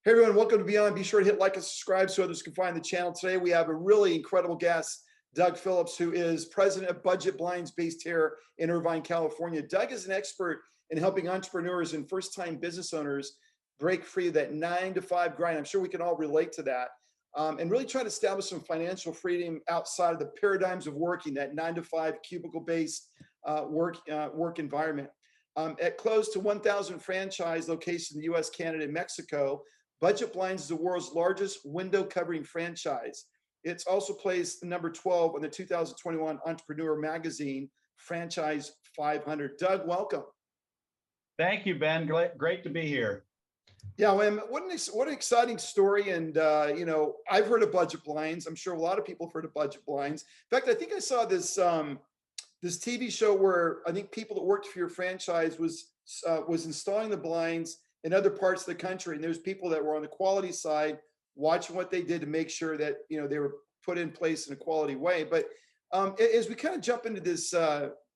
Hey everyone, welcome to Beyond. Be sure to hit like and subscribe so others can find the channel. Today we have a really incredible guest, Doug Phillips, who is president of Budget Blinds based here in Irvine, California. Doug is an expert in helping entrepreneurs and first-time business owners break free of that 9 to 5 grind. I'm sure we can all relate to that, and really try to establish some financial freedom outside of the paradigms of working, that 9 to 5 cubicle-based work environment. At close to 1,000 franchise locations in the U.S., Canada, and Mexico, Budget Blinds is the world's largest window covering franchise. It's also placed number 12 on the 2021 Entrepreneurial magazine Franchise 500. Doug, welcome. Thank you, Ben. Great to be here. Yeah, well, what an exciting story. And, I've heard of Budget Blinds. I'm sure a lot of people have heard of Budget Blinds. In fact, I think I saw this TV show where I think people that worked for your franchise was installing the blinds in other parts of the country, and there's people that were on the quality side watching what they did to make sure that they were put in place in a quality way. But as we kind of jump into this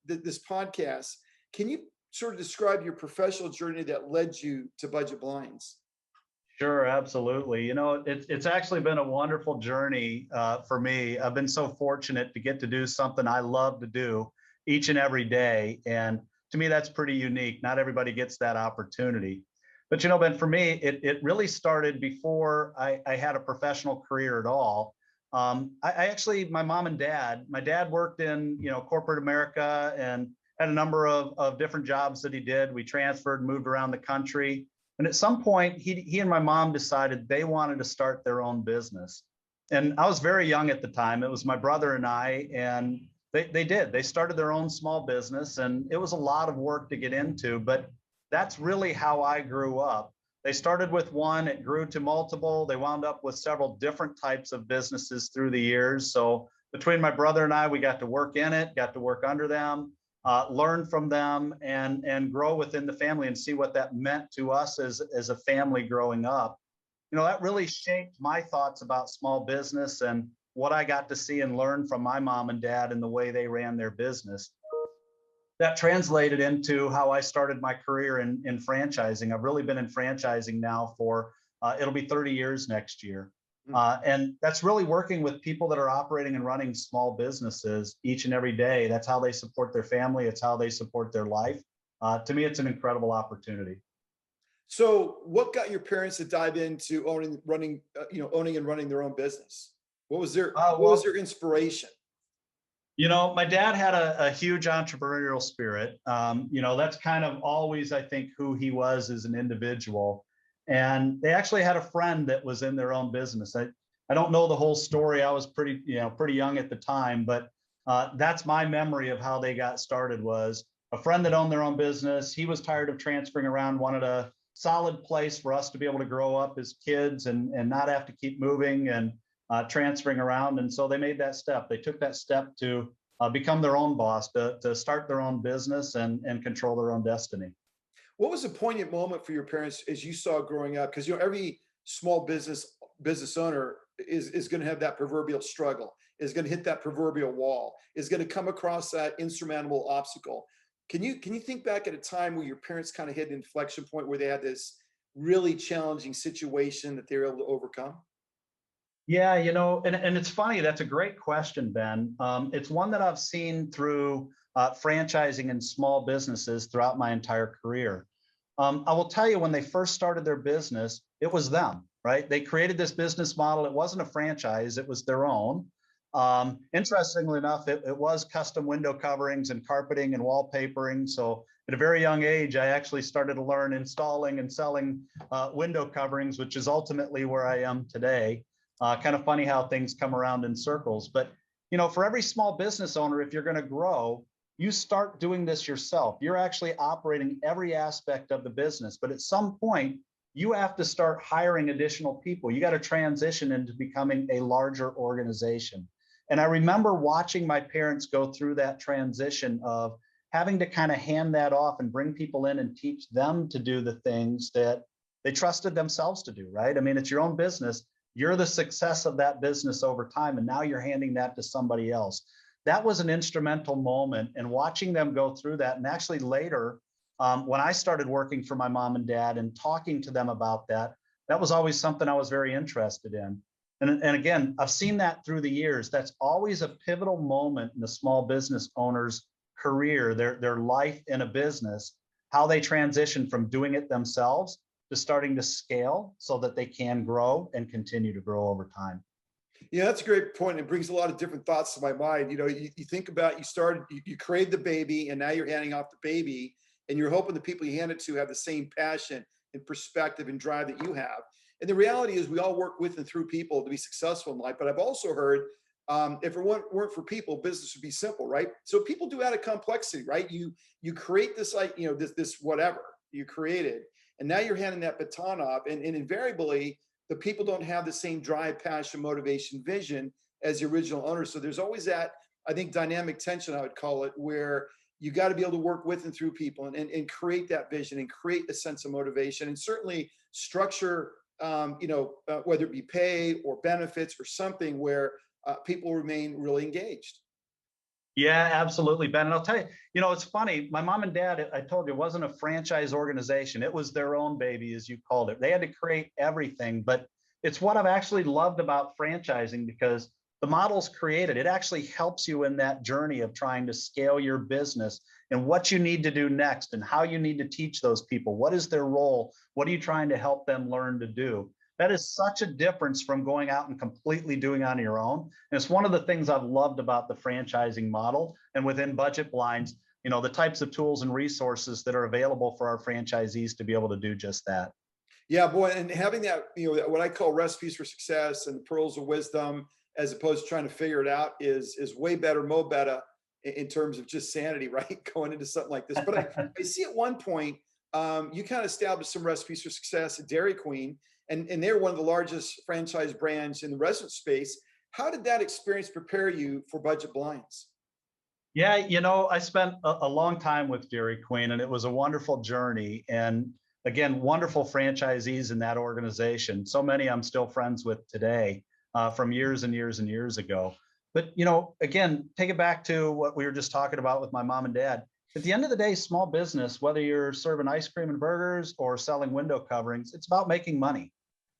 this podcast, can you sort of describe your professional journey that led you to Budget Blinds? Sure, absolutely. It's actually been a wonderful journey for me. I've been so fortunate to get to do something I love to do each and every day, and to me, that's pretty unique. Not everybody gets that opportunity. But Ben, for me, it really started before I had a professional career at all. My mom and dad, my dad worked in corporate America and had a number of different jobs that he did. We transferred, moved around the country. And at some point, he and my mom decided they wanted to start their own business. And I was very young at the time. It was my brother and I, and they did. They started their own small business, and it was a lot of work to get into, but that's really how I grew up. They started with one, it grew to multiple. They wound up with several different types of businesses through the years. So between my brother and I, we got to work in it, got to work under them, learn from them, and grow within the family and see what that meant to us as a family growing up. That really shaped my thoughts about small business and what I got to see and learn from my mom and dad and the way they ran their business. That translated into how I started my career in franchising. I've really been in franchising now for, it'll be 30 years next year. And that's really working with people that are operating and running small businesses each and every day. That's how they support their family. It's how they support their life. To me, it's an incredible opportunity. So what got your parents to dive into owning and running their own business? What was their inspiration? My dad had a huge entrepreneurial spirit. That's kind of always, I think, who he was as an individual. And they actually had a friend that was in their own business. I don't know the whole story. I was pretty young at the time, but that's my memory of how they got started. Was a friend that owned their own business. He was tired of transferring around, wanted a solid place for us to be able to grow up as kids and not have to keep moving and transferring around. And so they made that step. They took that step to become their own boss, to start their own business and control their own destiny. What was a poignant moment for your parents as you saw growing up? Because every small business owner is going to have that proverbial struggle, is going to hit that proverbial wall, is going to come across that insurmountable obstacle. Can you think back at a time where your parents kind of hit an inflection point where they had this really challenging situation that they were able to overcome? Yeah, and it's funny. That's a great question, Ben. It's one that I've seen through franchising and small businesses throughout my entire career. I will tell you, when they first started their business, it was them, right? They created this business model. It wasn't a franchise, it was their own. Interestingly enough, it was custom window coverings and carpeting and wallpapering. So at a very young age, I actually started to learn installing and selling window coverings, which is ultimately where I am today. Kind of funny how things come around in circles. But, for every small business owner, if you're going to grow, you start doing this yourself. You're actually operating every aspect of the business. But at some point, you have to start hiring additional people. You got to transition into becoming a larger organization. And I remember watching my parents go through that transition of having to kind of hand that off and bring people in and teach them to do the things that they trusted themselves to do, right? I mean, it's your own business. You're the success of that business over time, and now you're handing that to somebody else. That was an instrumental moment, and watching them go through that. And actually later, when I started working for my mom and dad and talking to them about that, that was always something I was very interested in. And again, I've seen that through the years. That's always a pivotal moment in the small business owner's career, their life in a business, how they transition from doing it themselves to starting to scale so that they can grow and continue to grow over time. Yeah, that's a great point. It brings a lot of different thoughts to my mind. You think about, you create the baby, and now you're handing off the baby, and you're hoping the people you hand it to have the same passion and perspective and drive that you have. And the reality is, we all work with and through people to be successful in life. But I've also heard, if it weren't for people, business would be simple, right? So people do add a complexity, right? You create this, like, this whatever you created, and now you're handing that baton off, and invariably the people don't have the same drive, passion, motivation, vision as the original owner. So there's always that, I think, dynamic tension, I would call it, where you got to be able to work with and through people, and create that vision and create a sense of motivation, and certainly structure, whether it be pay or benefits or something where people remain really engaged. Yeah, absolutely, Ben. And I'll tell you, it's funny. My mom and dad, I told you, it wasn't a franchise organization. It was their own baby, as you called it. They had to create everything. But it's what I've actually loved about franchising, because the model's created. It actually helps you in that journey of trying to scale your business and what you need to do next and how you need to teach those people. What is their role? What are you trying to help them learn to do? That is such a difference from going out and completely doing on your own. And it's one of the things I've loved about the franchising model, and within Budget Blinds, the types of tools and resources that are available for our franchisees to be able to do just that. Yeah, boy, and having that, what I call recipes for success and pearls of wisdom, as opposed to trying to figure it out, is way better, mo better in terms of just sanity, right? Going into something like this. But I see at one point, you kind of established some recipes for success at Dairy Queen, and they're one of the largest franchise brands in the restaurant space. How did that experience prepare you for Budget Blinds? Yeah, I spent a long time with Dairy Queen, and it was a wonderful journey. And again, wonderful franchisees in that organization. So many I'm still friends with today, from years and years and years ago. But, again, take it back to what we were just talking about with my mom and dad. At the end of the day, small business, whether you're serving ice cream and burgers or selling window coverings, it's about making money,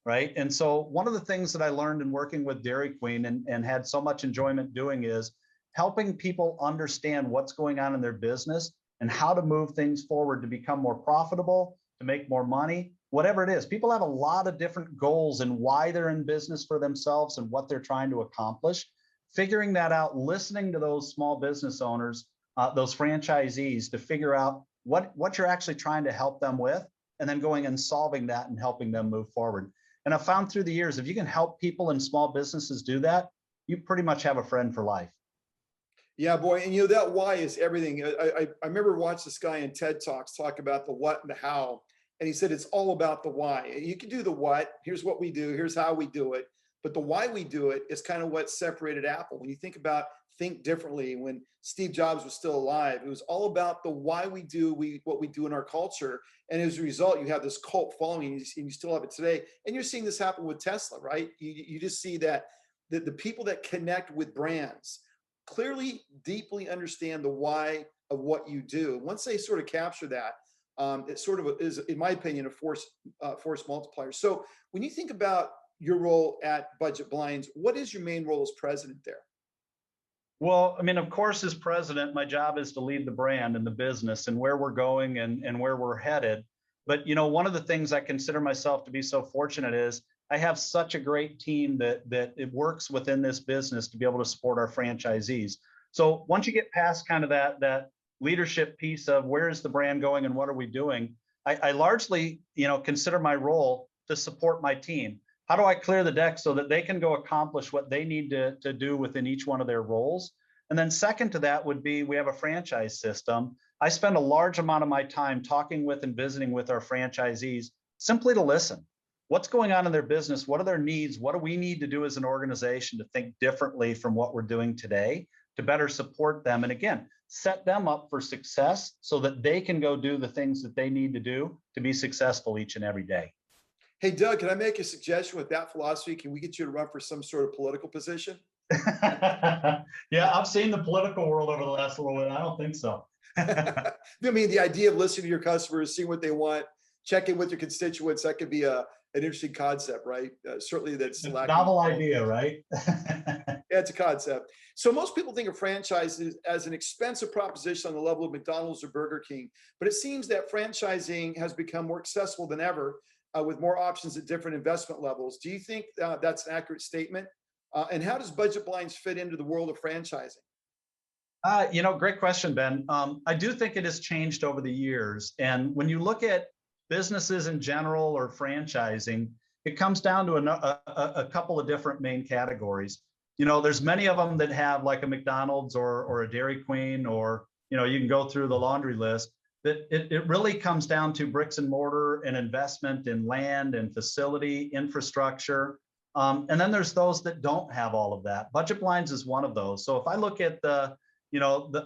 right? And so one of the things that I learned in working with Dairy Queen, and had so much enjoyment doing, is helping people understand what's going on in their business and how to move things forward to become more profitable, to make more money, whatever it is. People have a lot of different goals and why they're in business for themselves and what they're trying to accomplish. Figuring that out, listening to those small business owners, those franchisees, to figure out what you're actually trying to help them with, and then going and solving that and helping them move forward. And I've found through the years, if you can help people in small businesses do that, you pretty much have a friend for life. Yeah, boy. And that why is everything. I remember watching this guy in TED Talks talk about the what and the how. And he said, it's all about the why. You can do the what, here's what we do, here's how we do it. But the why we do it is kind of what separated Apple. When you think about think differently, when Steve Jobs was still alive, it was all about the why we do what we do in our culture. And as a result, you have this cult following, and you still have it today. And you're seeing this happen with Tesla, right? You just see that the people that connect with brands clearly, deeply understand the why of what you do. Once they sort of capture that, it sort of is, in my opinion, a force multiplier. So when you think about your role at Budget Blinds, what is your main role as president there? Well, I mean, of course, as president, my job is to lead the brand and the business and where we're going and where we're headed. But, one of the things I consider myself to be so fortunate is I have such a great team that it works within this business to be able to support our franchisees. So once you get past kind of that leadership piece of where is the brand going and what are we doing, I largely, consider my role to support my team. How do I clear the deck so that they can go accomplish what they need to do within each one of their roles? And then second to that would be, we have a franchise system. I spend a large amount of my time talking with and visiting with our franchisees simply to listen. What's going on in their business? What are their needs? What do we need to do as an organization to think differently from what we're doing today to better support them? And again, set them up for success so that they can go do the things that they need to do to be successful each and every day. Hey, Doug, can I make a suggestion with that philosophy? Can we get you to run for some sort of political position? Yeah, I've seen the political world over the last little bit. I don't think so. I mean, the idea of listening to your customers, seeing what they want, checking with your constituents, that could be a an interesting concept, right? Certainly that's lacking. Novel idea, right? Yeah, it's a concept. So most people think of franchises as an expensive proposition on the level of McDonald's or Burger King, but it seems that franchising has become more accessible than ever with more options at different investment levels. Do you think that's an accurate statement? And how does budget blinds fit into the world of franchising? Great question, Ben. I do think it has changed over the years. And when you look at businesses in general or franchising, it comes down to a couple of different main categories. There's many of them that have like a McDonald's or a Dairy Queen, or, you can go through the laundry list. That it really comes down to bricks and mortar and investment in land and facility infrastructure. And then there's those that don't have all of that. Budget blinds is one of those. So if I look at the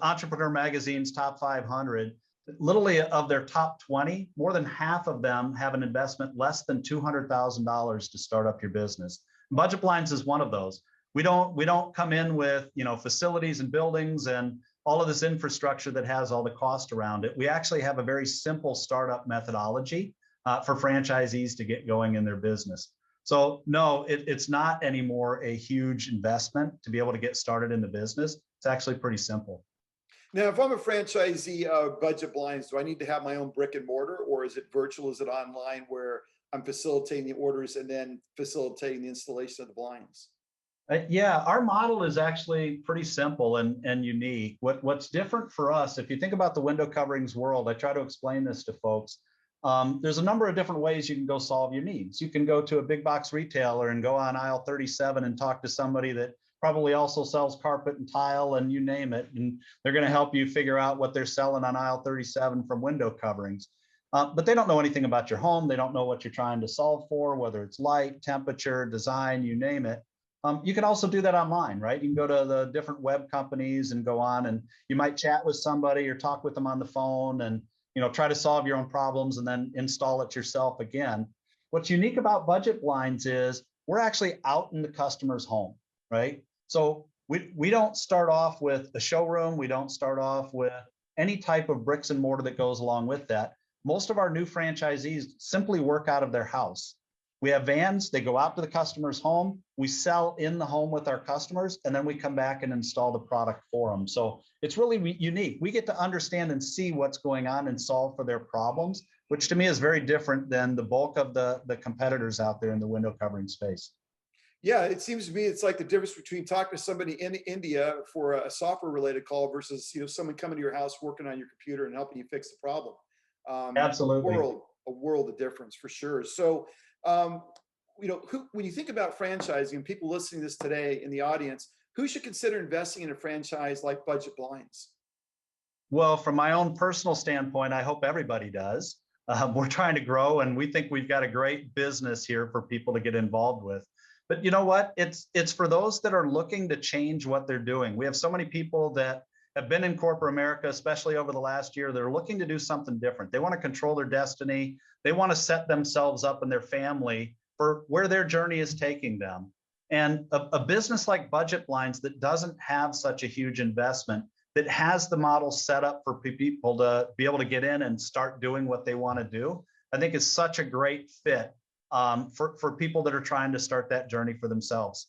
Entrepreneur Magazine's top 500, literally of their top 20, more than half of them have an investment less than $200,000 to start up your business. Budget blinds is one of those. We don't come in with facilities and buildings and all of this infrastructure that has all the cost around it. We actually have a very simple startup methodology for franchisees to get going in their business. So no, it's not anymore a huge investment to be able to get started in the business. It's actually pretty simple. Now, if I'm a franchisee of Budget Blinds, do I need to have my own brick and mortar, or is it virtual? Is it online where I'm facilitating the orders and then facilitating the installation of the blinds? Yeah, our model is actually pretty simple and unique. What's different for us, if you think about the window coverings world, I try to explain this to folks. There's a number of different ways you can go solve your needs. You can go to a big box retailer and go on aisle 37 and talk to somebody that probably also sells carpet and tile and you name it, and they're going to help you figure out what they're selling on aisle 37 from window coverings. But they don't know anything about your home. They don't know what you're trying to solve for, whether it's light, temperature, design, you name it. You can also do that online, right? You can go to the different web companies and go on, and you might chat with somebody or talk with them on the phone and try to solve your own problems and then install it yourself again. What's unique about budget blinds is we're actually out in the customer's home, right? So we don't start off with a showroom. We don't start off with any type of bricks and mortar that goes along with that. Most of our new franchisees simply work out of their house. We have vans, they go out to the customer's home, we sell in the home with our customers, and then we come back and install the product for them. So it's really unique. We get to understand and see what's going on and solve for their problems, which to me is very different than the bulk of the competitors out there in the window covering space. Yeah, it seems to me it's like the difference between talking to somebody in India for a software related call versus someone coming to your house working on your computer and helping you fix the problem. Absolutely. A world of difference for sure. So when you think about franchising and people listening to this today in the audience, who should consider investing in a franchise like Budget Blinds? Well, from my own personal standpoint, I hope everybody does. We're trying to grow, and we think we've got a great business here for people to get involved with. But you know what? It's for those that are looking to change what they're doing. We have so many people that have been in corporate America, especially over the last year. They're looking to do something different. They want to control their destiny. They want to set themselves up and their family for where their journey is taking them. And a business like Budget Blinds that doesn't have such a huge investment, that has the model set up for people to be able to get in and start doing what they want to do, I think is such a great fit for people that are trying to start that journey for themselves.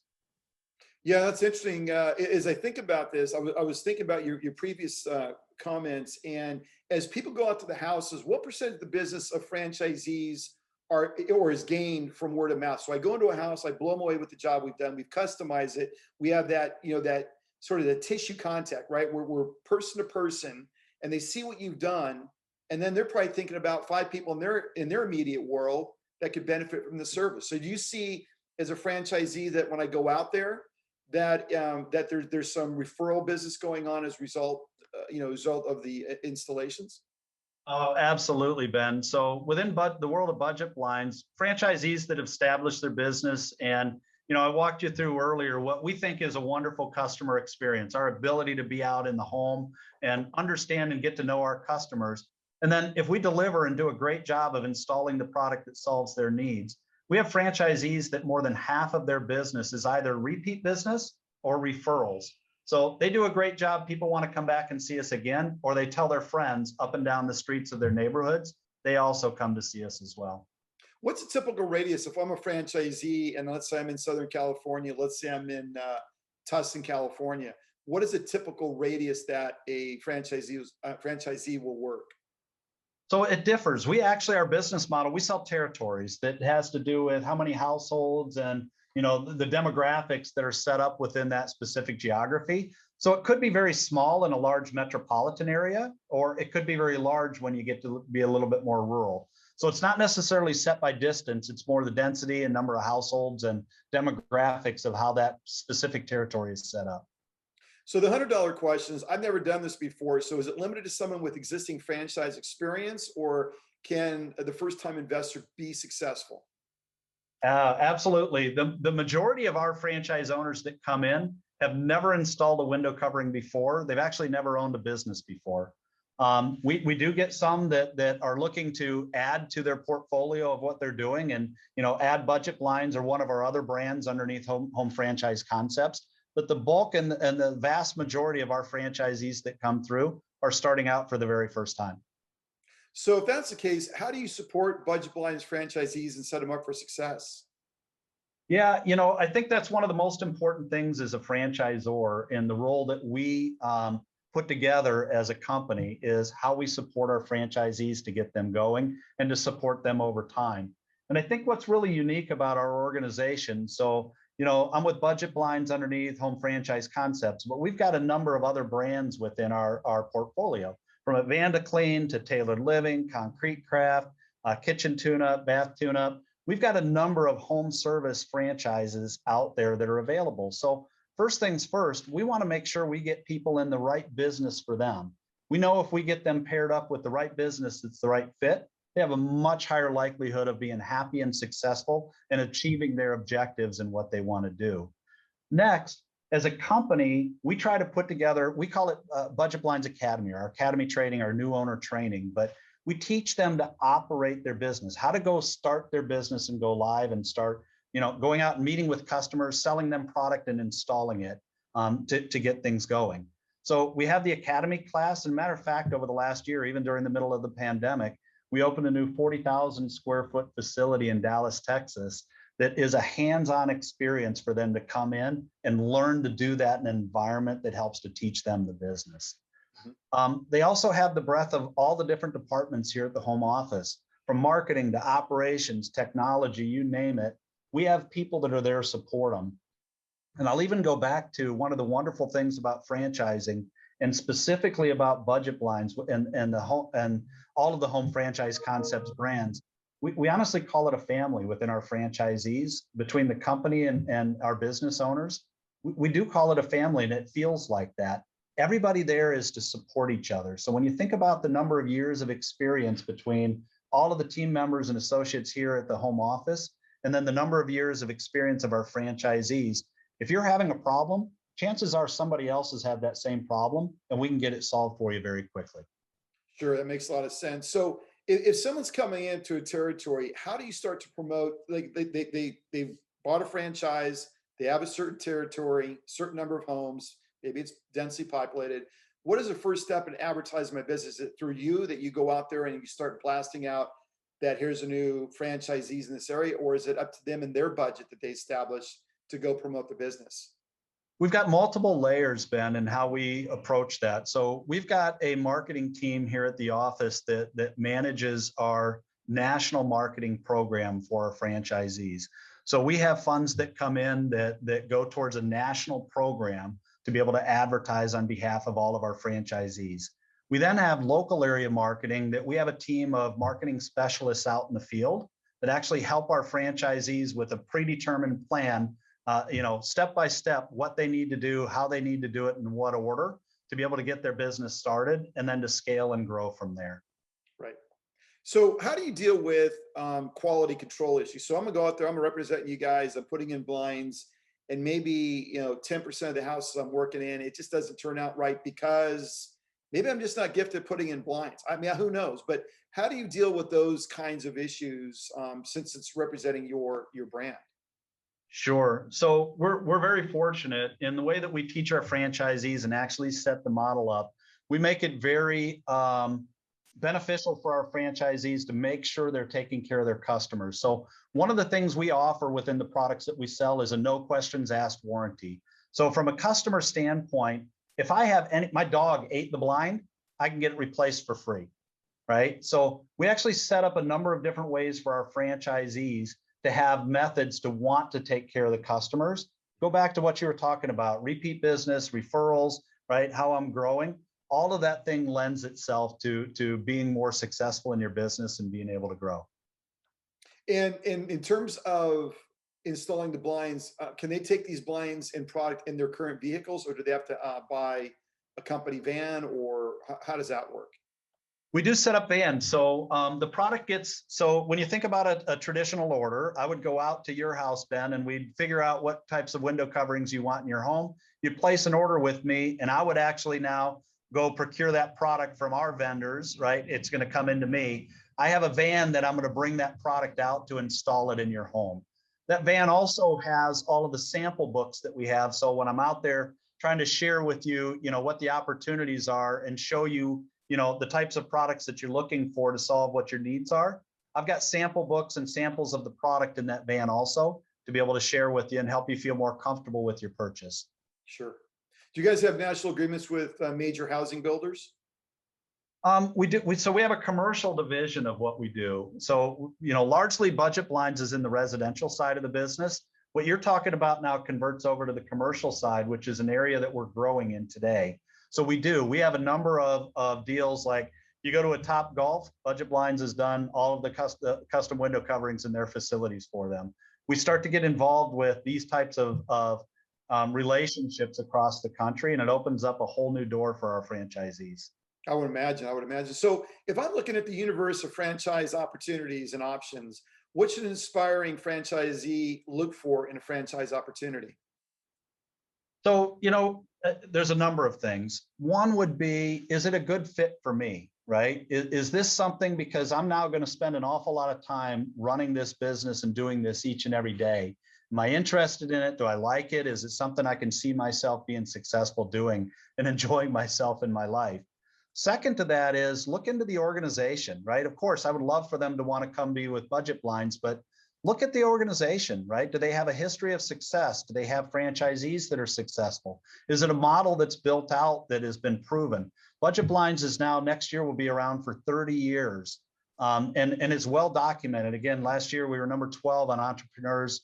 Yeah, that's interesting. As I think about this, I was thinking about your previous comments, and as people go out to the houses, what percent of the business of franchisees is gained from word of mouth? So I go into a house, I blow them away with the job we've done, we've customized it, we have that that sort of the tissue contact, right? We're person to person, and they see what you've done, and then they're probably thinking about 5 people in their immediate world that could benefit from the service. So do you see as a franchisee that when I go out there, that there's some referral business going on as a result of the installations? Oh, absolutely, Ben. So within the world of Budget Blinds, franchisees that have established their business, and I walked you through earlier what we think is a wonderful customer experience, our ability to be out in the home and understand and get to know our customers. And then if we deliver and do a great job of installing the product that solves their needs, we have franchisees that more than half of their business is either repeat business or referrals. So they do a great job. People want to come back and see us again, or they tell their friends up and down the streets of their neighborhoods. They also come to see us as well. What's a typical radius if I'm a franchisee and let's say I'm in Southern California, let's say I'm in Tustin, California. What is a typical radius that a franchisee will work? So it differs. We actually, our business model, we sell territories that has to do with how many households and the demographics that are set up within that specific geography. So it could be very small in a large metropolitan area, or it could be very large when you get to be a little bit more rural. So it's not necessarily set by distance, it's more the density and number of households and demographics of how that specific territory is set up. So the $100 questions, I've never done this before. So is it limited to someone with existing franchise experience, or can the first time investor be successful? Absolutely. The majority of our franchise owners that come in have never installed a window covering before. They've actually never owned a business before. We do get some that are looking to add to their portfolio of what they're doing, and add budget blinds or one of our other brands underneath home franchise concepts. But the bulk and the vast majority of our franchisees that come through are starting out for the very first time. So if that's the case, how do you support Budget Blinds franchisees and set them up for success? Yeah, I think that's one of the most important things as a franchisor, and the role that we put together as a company is how we support our franchisees to get them going and to support them over time. And I think what's really unique about our organization, so I'm with Budget Blinds underneath Home Franchise Concepts, but we've got a number of other brands within our portfolio, from Evander Clean to Tailored Living, Concrete Craft, Kitchen Tune-Up, Bath Tune-Up. We've got a number of home service franchises out there that are available. So first things first, we want to make sure we get people in the right business for them. We know if we get them paired up with the right business that's the right fit, they have a much higher likelihood of being happy and successful and achieving their objectives and what they want to do. Next, as a company, we try to put together, we call it Budget Blinds Academy, or our academy training, our new owner training, but we teach them to operate their business, how to go start their business and go live and start, going out and meeting with customers, selling them product and installing it to get things going. So we have the academy class. And matter of fact, over the last year, even during the middle of the pandemic, we opened a new 40,000 square foot facility in Dallas, Texas, that is a hands-on experience for them to come in and learn to do that in an environment that helps to teach them the business. They also have the breadth of all the different departments here at the home office, from marketing to operations, technology, you name it. We have people that are there to support them. And I'll even go back to one of the wonderful things about franchising, and specifically about Budget Blinds and all of the Home Franchise Concepts brands. We honestly call it a family within our franchisees, between the company and our business owners. We do call it a family, and it feels like that. Everybody there is to support each other. So when you think about the number of years of experience between all of the team members and associates here at the home office, and then the number of years of experience of our franchisees, if you're having a problem, chances are somebody else has had that same problem, and we can get it solved for you very quickly. Sure, that makes a lot of sense. So if someone's coming into a territory, how do you start to promote? Like they've bought a franchise, they have a certain territory, certain number of homes, maybe it's densely populated. What is the first step in advertising my business? Is it through you that you go out there and you start blasting out that here's a new franchisees in this area, or is it up to them and their budget that they establish to go promote the business? We've got multiple layers, Ben, in how we approach that. So we've got a marketing team here at the office that manages our national marketing program for our franchisees. So we have funds that come in that go towards a national program to be able to advertise on behalf of all of our franchisees. We then have local area marketing that we have a team of marketing specialists out in the field that actually help our franchisees with a predetermined plan, step by step, what they need to do, how they need to do it, in what order to be able to get their business started, and then to scale and grow from there. Right. So how do you deal with quality control issues? So I'm gonna go out there, I'm representing you guys, I'm putting in blinds, and maybe 10% of the houses I'm working in, it just doesn't turn out right because maybe I'm just not gifted at putting in blinds. I mean, who knows? But how do you deal with those kinds of issues since it's representing your brand? Sure. So we're very fortunate in the way that we teach our franchisees and actually set the model up. We make it very beneficial for our franchisees to make sure they're taking care of their customers. So one of the things we offer within the products that we sell is a no questions asked warranty. So from a customer standpoint, if I have my dog ate the blind, I can get it replaced for free, right? So we actually set up a number of different ways for our franchisees to have methods to want to take care of the customers. Go back to what you were talking about, repeat business, referrals, right? How I'm growing. All of that thing lends itself to being more successful in your business and being able to grow. And in terms of installing the blinds, can they take these blinds and product in their current vehicles, or do they have to buy a company van, or how does that work? We do set up vans. So the product gets, so when you think about a traditional order, I would go out to your house, Ben, and we'd figure out what types of window coverings you want in your home. You place an order with me, and I would actually now go procure that product from our vendors, right? It's going to come into me. I have a van that I'm going to bring that product out to install it in your home. That van also has all of the sample books that we have. So when I'm out there trying to share with you, what the opportunities are and show you, the types of products that you're looking for to solve what your needs are, I've got sample books and samples of the product in that van also to be able to share with you and help you feel more comfortable with your purchase. Sure. Do you guys have national agreements with major housing builders? We do. So we have a commercial division of what we do. So, largely Budget Blinds is in the residential side of the business. What you're talking about now converts over to the commercial side, which is an area that we're growing in today. So we have a number of deals, like you go to a Top Golf, Budget Blinds has done all of the custom window coverings in their facilities for them. We start to get involved with these types of relationships across the country, and it opens up a whole new door for our franchisees. I would imagine. I would imagine. So if I'm looking at the universe of franchise opportunities and options, what should an inspiring franchisee look for in a franchise opportunity? So, there's a number of things. One would be, is it a good fit for me, right? Is this something, because I'm now going to spend an awful lot of time running this business and doing this each and every day. Am I interested in it? Do I like it? Is it something I can see myself being successful doing and enjoying myself in my life? Second to that is look into the organization, right? Of course, I would love for them to want to come to you with Budget Blinds, but look at the organization, right? Do they have a history of success? Do they have franchisees that are successful? Is it a model that's built out that has been proven? Budget Blinds is now, next year will be around for 30 years. And it's well documented. Again, last year we were number 12 on Entrepreneur's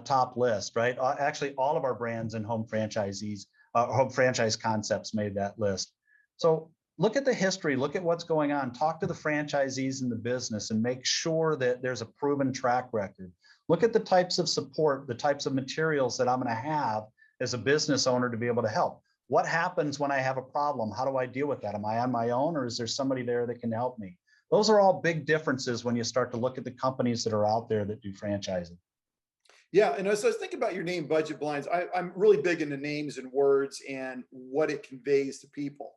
top list, right? Actually, all of our brands and home franchisees, home franchise concepts made that list. So look at the history, look at what's going on, talk to the franchisees in the business and make sure that there's a proven track record. Look at the types of support, the types of materials that I'm going to have as a business owner to be able to help. What happens when I have a problem? How do I deal with that? Am I on my own, or is there somebody there that can help me? Those are all big differences when you start to look at the companies that are out there that do franchising. Yeah, and as I was thinking about your name, Budget Blinds, I'm really big into names and words and what it conveys to people.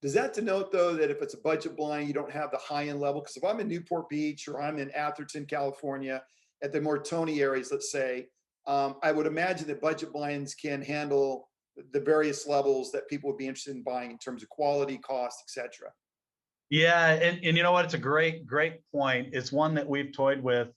Does that denote, though, that if it's a budget blind, you don't have the high-end level? Because if I'm in Newport Beach or I'm in Atherton, California, at the more Tony areas, let's say, I would imagine that budget blinds can handle the various levels that people would be interested in buying in terms of quality, cost, etc. Yeah, and you know what? It's a great point. It's one that we've toyed with,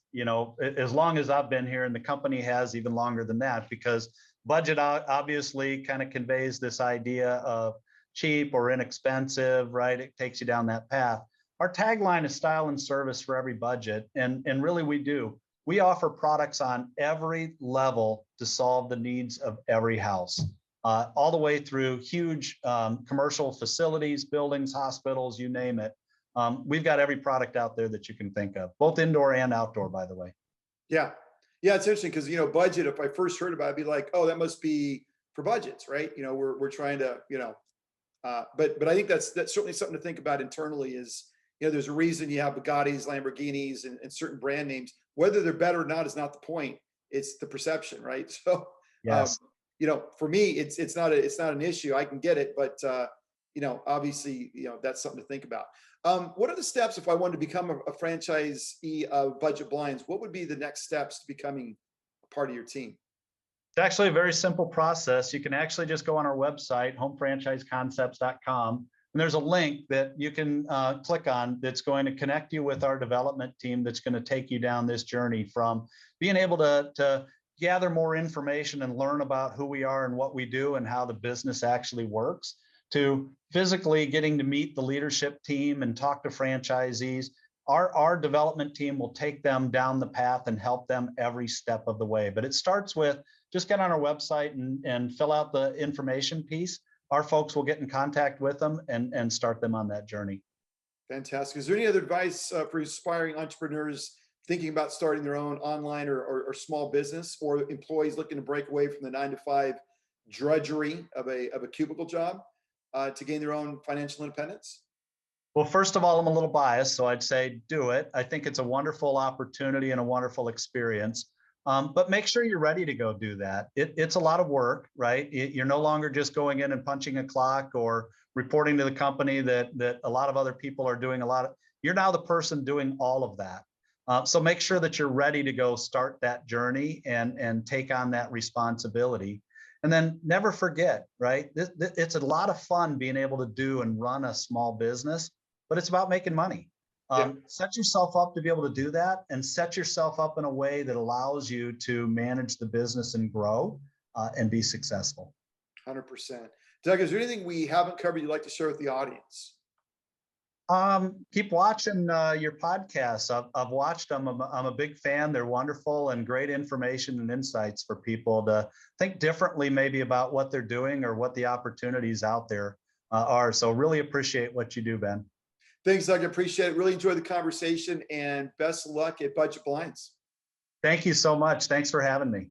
as long as I've been here, and the company has even longer than that, because budget obviously kind of conveys this idea of cheap or inexpensive, right? It takes you down that path. Our tagline is style and service for every budget. And really we do. We offer products on every level to solve the needs of every house, all the way through huge commercial facilities, buildings, hospitals, you name it. We've got every product out there that you can think of, both indoor and outdoor, by the way. Yeah. Yeah, it's interesting because, budget, if I first heard about it, I'd be like, oh, that must be for budgets, right? We're trying to, but I think that's certainly something to think about internally is, there's a reason you have Bugattis, Lamborghinis, and certain brand names. Whether they're better or not is not the point. It's the perception, right? So, Yes. For me, it's not an issue. I can get it, but obviously, that's something to think about. What are the steps if I wanted to become a franchisee of Budget Blinds? What would be the next steps to becoming a part of your team? It's actually a very simple process. You can actually just go on our website, homefranchiseconcepts.com. And there's a link that you can click on that's going to connect you with our development team that's going to take you down this journey from being able to gather more information and learn about who we are and what we do and how the business actually works, to physically getting to meet the leadership team and talk to franchisees. Our development team will take them down the path and help them every step of the way. But it starts with just get on our website and fill out the information piece. Our folks will get in contact with them and start them on that journey. Fantastic. Is there any other advice for aspiring entrepreneurs thinking about starting their own online or small business, or employees looking to break away from the 9-to-5 drudgery of a cubicle job to gain their own financial independence? Well, first of all, I'm a little biased, so I'd say do it. I think it's a wonderful opportunity and a wonderful experience. But make sure you're ready to go do that. It's a lot of work, right? You're no longer just going in and punching a clock or reporting to the company that a lot of other people are doing you're now the person doing all of that. So make sure that you're ready to go start that journey and take on that responsibility. And then never forget, right? It's a lot of fun being able to do and run a small business, but it's about making money. Yeah. Set yourself up to be able to do that, and set yourself up in a way that allows you to manage the business and grow and be successful. 100%. Doug, is there anything we haven't covered you'd like to share with the audience? Keep watching your podcasts. I've watched them. I'm a big fan. They're wonderful and great information and insights for people to think differently maybe about what they're doing or what the opportunities out there are. So really appreciate what you do, Ben. Thanks, Doug. I appreciate it. Really enjoyed the conversation, and best of luck at Budget Blinds. Thank you so much. Thanks for having me.